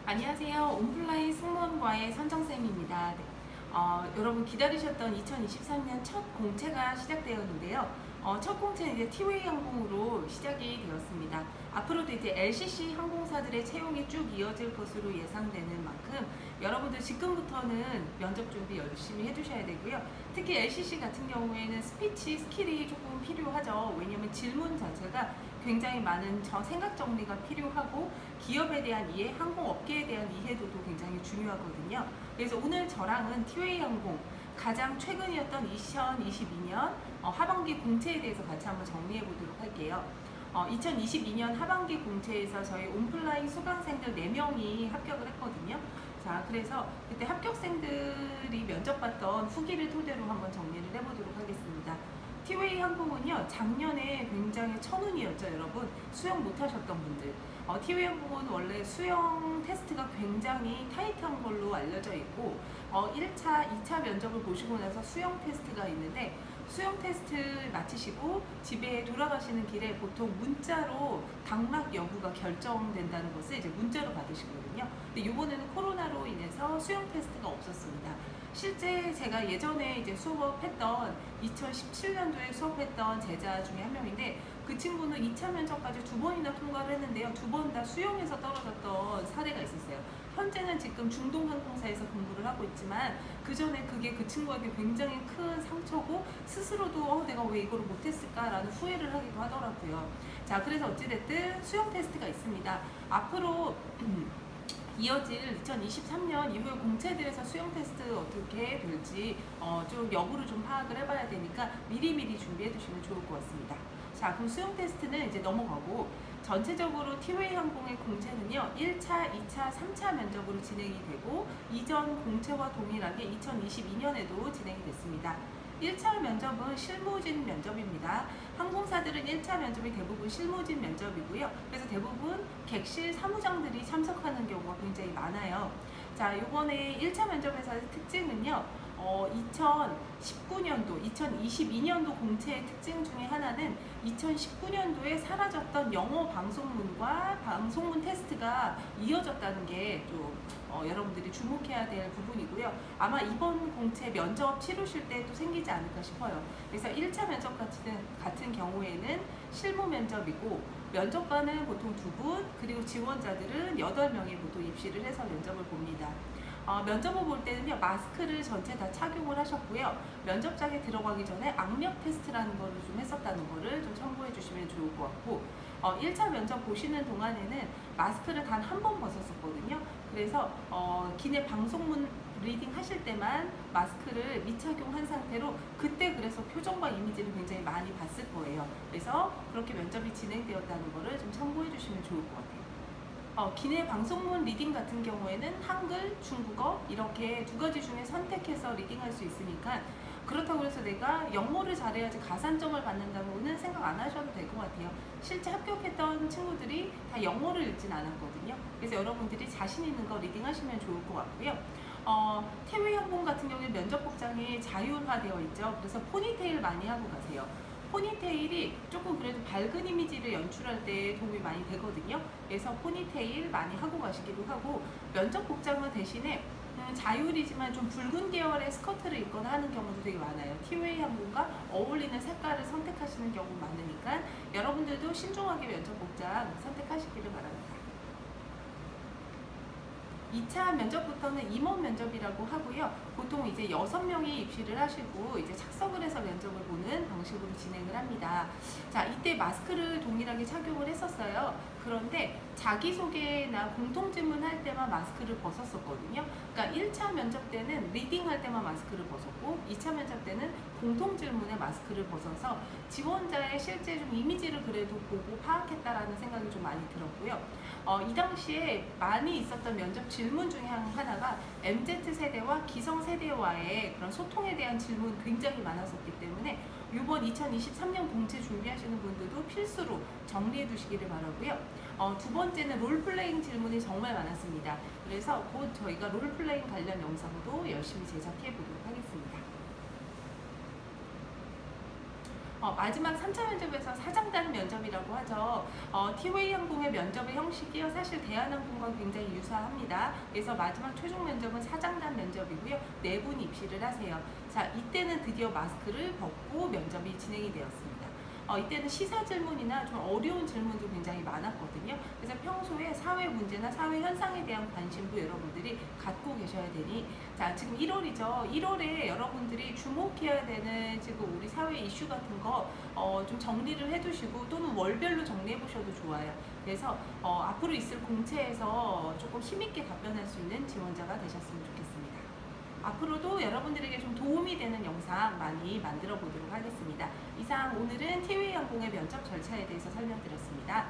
안녕하세요. 온플라이 승무원과의 선정쌤입니다. 네. 여러분 기다리셨던 2023년 첫 공채가 시작되었는데요. 첫 공채는 이제 티웨이 항공으로 시작이 되었습니다. 앞으로도 이제 LCC 항공사들의 채용이 쭉 이어질 것으로 예상되는 만큼 여러분들 지금부터는 면접 준비 열심히 해주셔야 되고요. 특히 LCC 같은 경우에는 스피치 스킬이 조금 필요하죠. 왜냐하면 질문 자체가 굉장히 많은 생각 정리가 필요하고 기업에 대한 이해, 항공업계에 대한 이해도도 굉장히 중요하거든요. 그래서 오늘 저랑은 티웨이 항공 가장 최근이었던 2022년 하반기 공채에 대해서 같이 한번 정리해 보도록 할게요. 2022년 하반기 공채에서 저희 온플라이 수강생들 4명이 합격을 했거든요. 자, 그래서 그때 합격생들이 면접봤던 후기를 토대로 한번 정리를 해보도록 하겠습니다. 티웨이 항공은요, 작년에 굉장히 천운이었죠, 여러분. 수영 못하셨던 분들. 티웨이 항공은 원래 수영 테스트가 굉장히 타이트한 걸로 알려져 있고, 1차, 2차 면접을 보시고 나서 수영 테스트가 있는데, 수영 테스트 마치시고 집에 돌아가시는 길에 보통 문자로 각막 여부가 결정된다는 것을 이제 문자로 받으시거든요. 근데 이번에는 코로나로 인해서 수영 테스트가 없었습니다. 실제 제가 예전에 이제 수업했던 2017년도에 수업했던 제자 중에 한 명인데 그 친구는 2차 면접까지 2번이나 통과를 했는데요. 2번 다 수영에서 떨어졌던 사례가 있었어요. 현재는 지금 중동항공사에서 근무를 하고 있지만 그 전에 그게 그 친구에게 굉장히 큰 상처고 스스로도 내가 왜 이거를 못했을까라는 후회를 하기도 하더라고요. 자, 그래서 어찌됐든 수영 테스트가 있습니다. 앞으로 이어질 2023년 이후에 공채들에서 수영 테스트 어떻게 될지 좀 여부를 좀 파악을 해봐야 되니까 미리미리 준비해 두시면 좋을 것 같습니다. 자, 그럼 수영 테스트는 이제 넘어가고 전체적으로 티웨이 항공의 공채는요 1차, 2차, 3차 면접으로 진행이 되고 이전 공채와 동일하게 2022년에도 진행이 됐습니다. 1차 면접은 실무진 면접입니다. 항공사들은 1차 면접이 대부분 실무진 면접이고요. 그래서 대부분 객실 사무장들이 참석하는 경우가 굉장히 많아요. 자, 이번에 1차 면접에서의 특징은요. 2019년도, 2022년도 공채의 특징 중에 하나는 2019년도에 사라졌던 영어 방송문과 방송문 테스트가 이어졌다는 게 좀 여러분들이 주목해야 될 부분이고요. 아마 이번 공채 면접 치르실 때 또 생기지 않을까 싶어요. 그래서 1차 면접 같은 경우에는 실무 면접이고 면접관은 보통 2분, 그리고 지원자들은 8명이 보통 입시를 해서 면접을 봅니다. 면접을 볼 때는요, 마스크를 전체 다 착용을 하셨고요. 면접장에 들어가기 전에 악력 테스트라는 거를 좀 했었다는 거를 좀 참고해 주시면 좋을 것 같고, 1차 면접 보시는 동안에는 마스크를 단 한 번 벗었었거든요. 그래서 기내 방송문 리딩 하실 때만 마스크를 미착용한 상태로 그때 그래서 표정과 이미지를 굉장히 많이 봤을 거예요. 그래서 그렇게 면접이 진행되었다는 거를 좀 참고해 주시면 좋을 것 같아요. 기내 방송문 리딩 같은 경우에는 한글, 중국어 이렇게 2가지 중에 선택해서 리딩할 수 있으니까 그렇다고 해서 내가 영어를 잘해야지 가산점을 받는다고는 생각 안 하셔도 될 것 같아요. 실제 합격했던 친구들이 다 영어를 읽진 않았거든요. 그래서 여러분들이 자신 있는 거 리딩하시면 좋을 것 같고요. 티웨이 항공 같은 경우에 면접 복장이 자율화되어 있죠. 그래서 포니테일 많이 하고 가세요. 포니테일이 조금 그래도 밝은 이미지를 연출할 때 도움이 많이 되거든요. 그래서 포니테일 많이 하고 가시기도 하고 면접 복장은 대신에 자율이지만 좀 붉은 계열의 스커트를 입거나 하는 경우도 되게 많아요. 티웨이 항공과 어울리는 색깔을 선택하시는 경우 많으니까 여러분들도 신중하게 면접 복장 선택하시기를 바랍니다. 2차 면접부터는 임원 면접이라고 하고요. 보통 이제 6명이 입시를 하시고 이제 착석을 해서 면접을 보는 방식으로 진행을 합니다. 자, 이때 마스크를 동일하게 착용을 했었어요. 그런데 자기소개나 공통질문 할 때만 마스크를 벗었었거든요. 그러니까 1차 면접 때는 리딩 할 때만 마스크를 벗었고 2차 면접 때는 공통질문에 마스크를 벗어서 지원자의 실제 좀 이미지를 그래도 보고 파악했다라는 생각이 좀 많이 들었고요. 이 당시에 많이 있었던 면접 질문 중에 하나가 MZ세대와 기성세대와의 그런 소통에 대한 질문 굉장히 많았었기 때문에 이번 2023년 공채 준비하시는 분들도 필수로 정리해 두시기를 바라고요. 2번째는 롤플레잉 질문이 정말 많았습니다. 그래서 곧 저희가 롤플레잉 관련 영상도 열심히 제작해 보도록 하겠습니다. 마지막 3차 면접에서 사장단 면접이라고 하죠. 티웨이 항공의 면접의 형식이요. 사실 대한항공과 굉장히 유사합니다. 그래서 마지막 최종 면접은 사장단 면접이고요. 네 분 입시를 하세요. 자, 이때는 드디어 마스크를 벗고 면접이 진행이 되었습니다. 이때는 시사 질문이나 좀 어려운 질문도 굉장히 많았거든요. 그래서 평소에 사회 문제나 사회 현상에 대한 관심도 여러분들이 갖고 계셔야 되니, 자, 지금 1월이죠. 1월에 여러분들이 주목해야 되는 지금 우리 사회 이슈 같은 거 좀 정리를 해두시고 또는 월별로 정리해 보셔도 좋아요. 그래서 앞으로 있을 공채에서 조금 힘있게 답변할 수 있는 지원자가 되셨으면 좋겠습니다. 앞으로도 여러분들에게 좀 도움이 되는 영상 많이 만들어 보도록 하겠습니다. 이상 오늘은 티웨이 항공의 면접 절차에 대해서 설명드렸습니다.